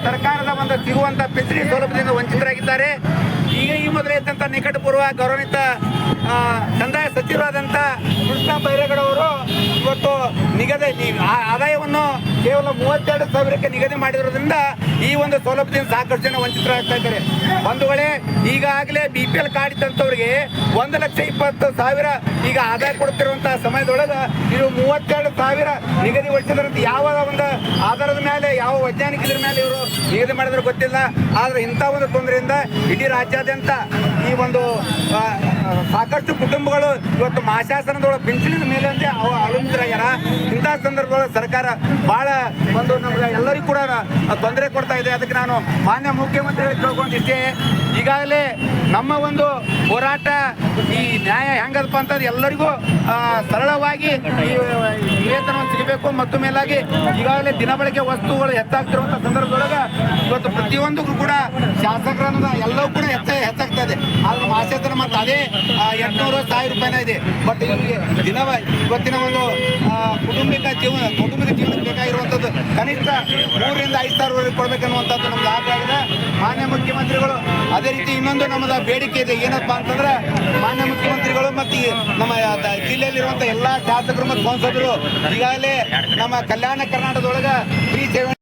ಸರ್ಕಾರದ ಒಂದು ಸಿಗುವಂತ ಪಿಂಚಣಿ ಸೌಲಭ್ಯದಿಂದ ವಂಚಿತರಾಗಿದ್ದಾರೆ. ಈಗ ಈ ಮೊದಲೇ ಇದ್ದಂತ ನಿಕಟಪೂರ್ವ ಗೌರವಾನ್ವಿತ ಕಂದಾಯ ಸಚಿವರಾದಂಥ ಕೃಷ್ಣ ಬೈರೇಗೌಡವರು ಇವತ್ತು ಆದಾಯವನ್ನು ಕೇವಲ 32,000ಕ್ಕೆ ನಿಗದಿ ಮಾಡಿರೋದ್ರಿಂದ ಈ ಒಂದು ಸೌಲಭ್ಯದಿಂದ ಸಾಕಷ್ಟು ಜನ ವಂಚಿತರಾಗ್ತಾ ಇದ್ದಾರೆ. ಒಂದು ವೇಳೆ ಈಗಾಗಲೇ BPL ಕಾರ್ಡ್ ಇದ್ದಂಥವ್ರಿಗೆ 1,20,000 ಈಗ ಆದಾಯ ಕೊಡ್ತಿರುವಂತಹ ಸಮಯದೊಳಗೆ ಇದು 32,000 ನಿಗದಿಗೊಳಿಸಿದ್ರಂತ ಯಾವ ಒಂದು ಆಧಾರದ ಮೇಲೆ ಯಾವ ವೈಜ್ಞಾನಿಕ ಇದ್ರ ಮೇಲೆ ಇವರು ನಿಗದಿ ಮಾಡಿದ್ರೆ ಗೊತ್ತಿಲ್ಲ. ಆದ್ರೆ ಇಂಥ ಒಂದು ತೊಂದರೆಯಿಂದ ಇಡೀ ರಾಜ್ಯಾದ್ಯಂತ ಈ ಒಂದು ಸಾಕಷ್ಟು ಕುಟುಂಬಗಳು ಇವತ್ತು ಮಹಾಶಾಸನದೊಳಗೆ ಪಿಂಚಣಿನ ಮೇಲೆ ಅವಲಂಬಿತರಾಗ್ಯಾರ. ಇಂಥ ಸಂದರ್ಭದೊಳಗೆ ಸರ್ಕಾರ ಬಹಳ ಒಂದು ನಮ್ಗೆ ಎಲ್ಲರಿಗೂ ಕೂಡ ತೊಂದರೆ ಕೊಡ್ತಾ ಇದೆ. ಅದಕ್ಕೆ ನಾನು ಮಾನ್ಯ ಮುಖ್ಯಮಂತ್ರಿಗಳಿಗೆ ಕೇಳ್ಕೊಂಡಿದ್ದೆ, ಈಗಾಗಲೇ ನಮ್ಮ ಒಂದು ಹೋರಾಟ ಈ ನ್ಯಾಯ ಹೆಂಗದಪ್ಪ ಅಂತಂದ್ರೆ ಎಲ್ಲರಿಗೂ ಸರಳವಾಗಿ ವೇತನವನ್ನು ಸಿಗಬೇಕು ಮತ್ತು ಮೇಲಾಗಿ ಈಗಾಗಲೇ ದಿನಬಳಕೆ ವಸ್ತುಗಳು ಹೆಚ್ಚಾಗ್ತಿರುವಂಥ ಸಂದರ್ಭದೊಳಗೆ ಇವತ್ತು ಪ್ರತಿಯೊಂದಕ್ಕೂ ಕೂಡ ಶಾಸಕರನ್ನ ಎಲ್ಲವೂ ಕೂಡ ಹೆಚ್ಚಾಗ್ತಾ ಇದೆ. ಆದ್ರೆ ಮಾಸಾಸನ ಮತ್ತು ಅದೇ 800-1000 ರೂಪಾಯಿನ ಇದೆ. ಬಟ್ ಇವತ್ತಿನ ಒಂದು ಕುಟುಂಬದ ಜೀವನಕ್ಕೆ ಬೇಕಾಗಿರುವಂಥದ್ದು ಕನಿಷ್ಠ 3,000-5,000 ಕೊಡ್ಬೇಕನ್ನುವಂಥದ್ದು ನಮ್ದು ಆಗ್ರಹ. ಮಾನ್ಯ ಮುಖ್ಯಮಂತ್ರಿಗಳು ಅದೇ ರೀತಿ ಇನ್ನೊಂದು ನಮ್ಮದ ಬೇಡಿಕೆ ಇದೆ. ಏನಪ್ಪಾ ಅಂತಂದ್ರೆ ಮಾನ್ಯ ಮುಖ್ಯಮಂತ್ರಿಗಳು ಮತ್ತು ನಮ್ಮ ಜಿಲ್ಲೆಯಲ್ಲಿರುವಂಥ ಎಲ್ಲ ಶಾಸಕರು ಮತ್ತು ಸಂಸದರು ಈಗಾಗಲೇ ನಮ್ಮ ಕಲ್ಯಾಣ ಕರ್ನಾಟಕದೊಳಗೆ 370